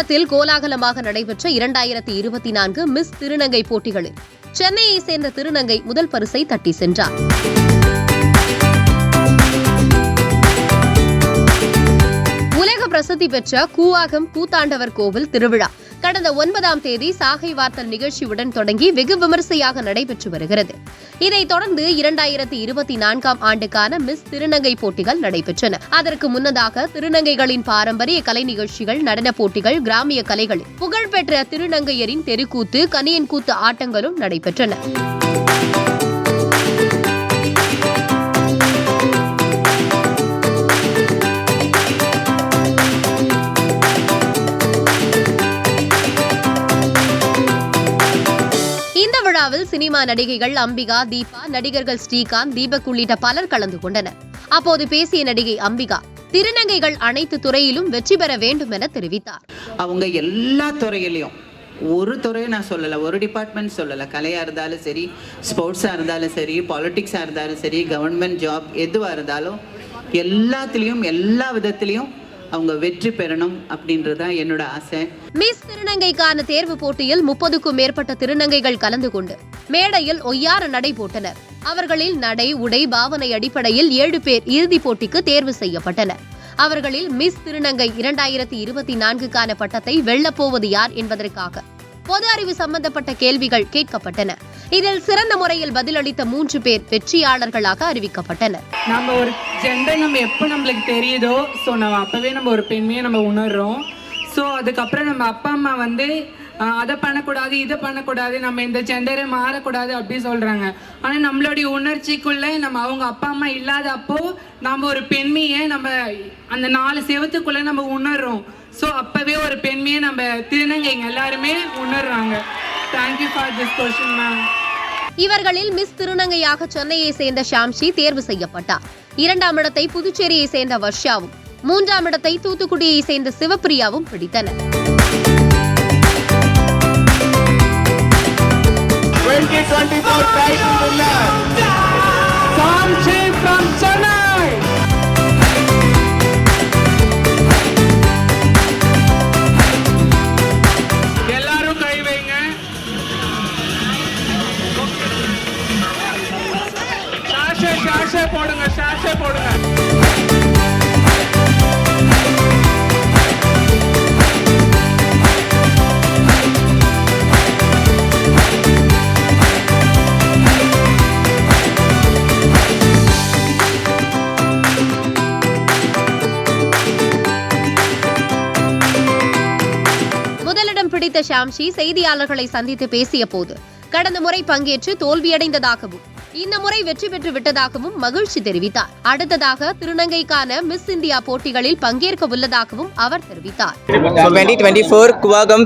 விழுப்புரத்தில் கோலாகலமாக நடைபெற்ற 2024 மிஸ் திருநங்கை போட்டிகளில் சென்னையை சேர்ந்த திருநங்கை முதல் பரிசை தட்டி சென்றார். உலக பிரசித்தி பெற்ற கூவாகம் கூத்தாண்டவர் கோவில் திருவிழா கடந்த 9ஆம் தேதி சாகை வார்த்தல் நிகழ்ச்சியுடன் தொடங்கி வெகு விமரிசையாக நடைபெற்று வருகிறது. இதைத் தொடர்ந்து 2024ஆம் ஆண்டுக்கான மிஸ் திருநங்கை போட்டிகள் நடைபெற்றன. அதற்கு முன்னதாக திருநங்கைகளின் பாரம்பரிய கலை நிகழ்ச்சிகள், நடன போட்டிகள், கிராமிய கலைகளில் புகழ்பெற்ற திருநங்கையரின் தெருக்கூத்து, கனியன் கூத்து ஆட்டங்களும் நடைபெற்றன. இந்த விழாவில் சினிமா நடிகைகள் அம்பிகா, தீபா, நடிகர்கள் ஸ்ரீகாந்த், தீபக் உள்ளிட்ட பலர் கலந்து கொண்டனர். அப்போது பேசிய நடிகை அம்பிகா, திருநங்கைகள் அனைத்து துறையிலும் வெற்றி பெற வேண்டும் என தெரிவித்தார். அவங்க எல்லா துறையிலையும், ஒரு துறையை நான் சொல்லலை, ஒரு டிபார்ட்மெண்ட் சொல்லலை, கலையாக இருந்தாலும் சரி, ஸ்போர்ட்ஸாக இருந்தாலும் சரி, பாலிட்டிக்ஸாக இருந்தாலும் சரி, கவர்மெண்ட் ஜாப் எதுவாக இருந்தாலும் எல்லாத்துலேயும் எல்லா விதத்துலேயும் அவங்க வெற்றி பெறணும் அப்படின்றதான் என்னோட ஆசை. மிஸ் திருநங்கைக்கான தேர்வு போட்டியில் 30க்கும் மேற்பட்ட திருநங்கைகள் கலந்து கொண்டு மேடையில் ஒய்யார நடை போட்டனர். அவர்களில் நடை, உடை, பாவனை அடிப்படையில் 7 பேர் இறுதிப் போட்டிக்கு தேர்வு செய்யப்பட்டனர். அவர்களில் மிஸ் திருநங்கை 2024க்கான பட்டத்தை வெல்லப்போவது யார் என்பதற்காக பொது அறிவு சம்பந்தப்பட்ட கேள்விகள் கேட்கப்பட்டன. இதில் சிறந்த முறையில் பதிலளித்த 3 பேர் வெற்றியாளர்களாக அறிவிக்கப்பட்டனர். நம்ம ஒரு ஜெண்டர் நம்ம எப்போ நம்மளுக்கு தெரியுதோ, ஸோ நம்ம அப்பவே நம்ம ஒரு பெண்மையை நம்ம உணர்றோம். ஸோ அதுக்கப்புறம் நம்ம அப்பா அம்மா வந்து அதை பண்ணக்கூடாது, இதை பண்ணக்கூடாது, நம்ம இந்த ஜெண்டரை மாறக்கூடாது அப்படி சொல்றாங்க. ஆனால் நம்மளுடைய உணர்ச்சிக்குள்ள நம்ம அவங்க அப்பா அம்மா இல்லாத அப்போ நம்ம ஒரு பெண்மையை நம்ம அந்த 4 செவத்துக்குள்ள நம்ம உணர்றோம். ஸோ அப்பவே ஒரு பெண்மையை நம்ம திருநங்கைங்க எல்லாருமே உணர்றாங்க. Thank you for this question ma'am. இவர்களில் மிஸ் திருநங்கையாக சென்னையை சேர்ந்த ஷாம்ஷி தேர்வு செய்யப்பட்டார். 2ஆம் இடத்தை புதுச்சேரியை சேர்ந்த வர்ஷாவும், 3ஆம் இடத்தை தூத்துக்குடியை சேர்ந்த சிவப்பிரியாவும் பிடித்தனர். முதலிடம் பிடித்த ஷாம்ஷி செய்தியாளர்களை சந்தித்து பேசிய போது கடந்த முறை பங்கேற்று தோல்வியடைந்ததாகவும் இந்த முறை வெற்றி பெற்று விட்டதாகவும் மகிழ்ச்சி தெரிவித்தார். அடுத்ததாக திருநங்கைக்கான மிஸ் இந்தியா போட்டிகளில் பங்கேற்க உள்ளதாகவும் அவர் தெரிவித்தார். 2024 குவாகம்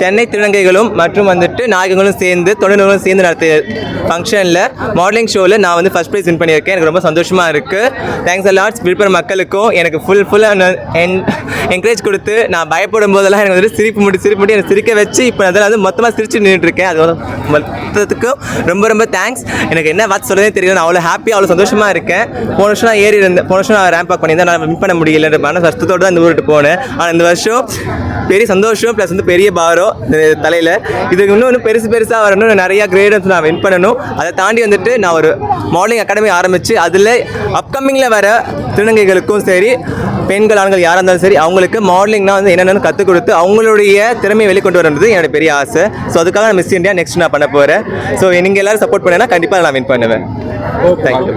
சென்னை திருநங்கைகளும் மற்றும் நாயகங்களும் சேர்ந்து தொழில்நுட்பங்களும் சேர்ந்து நடத்திய ஃபங்க்ஷனில் மாடலிங் ஷோவில் நான் ஃபர்ஸ்ட் ப்ரைஸ் வின் பண்ணியிருக்கேன். எனக்கு ரொம்ப சந்தோஷமாக இருக்குது. Thanks a lot. விழுப்புரம் மக்களுக்கும் எனக்கு ஃபுல்லாக என்கரேஜ் கொடுத்து நான் பயப்படும் போதெல்லாம் எனக்கு சிரிப்பு முடி எனக்கு சிரிக்க வச்சு இப்போ அதெல்லாம் மொத்தமாக சிரிச்சு நின்றுட்டுருக்கேன். அது மொத்தத்துக்கும் ரொம்ப தேங்க்ஸ். எனக்கு என்ன வாட்ச் சொல்லவே தெரியல. நான் அவ்வளோ ஹாப்பியாக அவ்வளோ சந்தோஷமாக இருக்கேன். போன வருஷம் நான் ரேம்ப் வாக் பண்ணியிருந்தேன். நான் வின் பண்ண முடியல, மன கஷ்டத்தோடு தான் இந்த ஊருக்கு போனேன். ஆனால் இந்த வருஷம் பெரிய சந்தோஷம் ப்ளஸ் பெரிய பாரம் தலையில். இதுக்கு இன்னும் பெருசாக வரணும், நிறையா கிரேட்ஸ் நான் வின் பண்ணணும். அதை தாண்டி நான் ஒரு மாடலிங் அகாடமி ஆரம்பித்து அதில் அப்கமிங்கில் வர திருநங்கைகளுக்கும் சரி, பெண்கள் ஆண்கள் யாராக இருந்தாலும் சரி, அவங்களுக்கு மாடலிங்னா என்னென்னு கற்றுக் கொடுத்து அவங்களுடைய திறமையை வெளிக்கொண்டு வரது என்னோட பெரிய ஆசை. ஸோ அதுக்காக நான் மிஸ் இந்தியா நெக்ஸ்ட் நான் பண்ண போகிறேன். ஸோ நீங்கள் எல்லாரும் சப்போர்ட் பண்ணேன்னா கண்டிப்பாக நான் வின் பண்ணுவேன். தேங்க்யூ.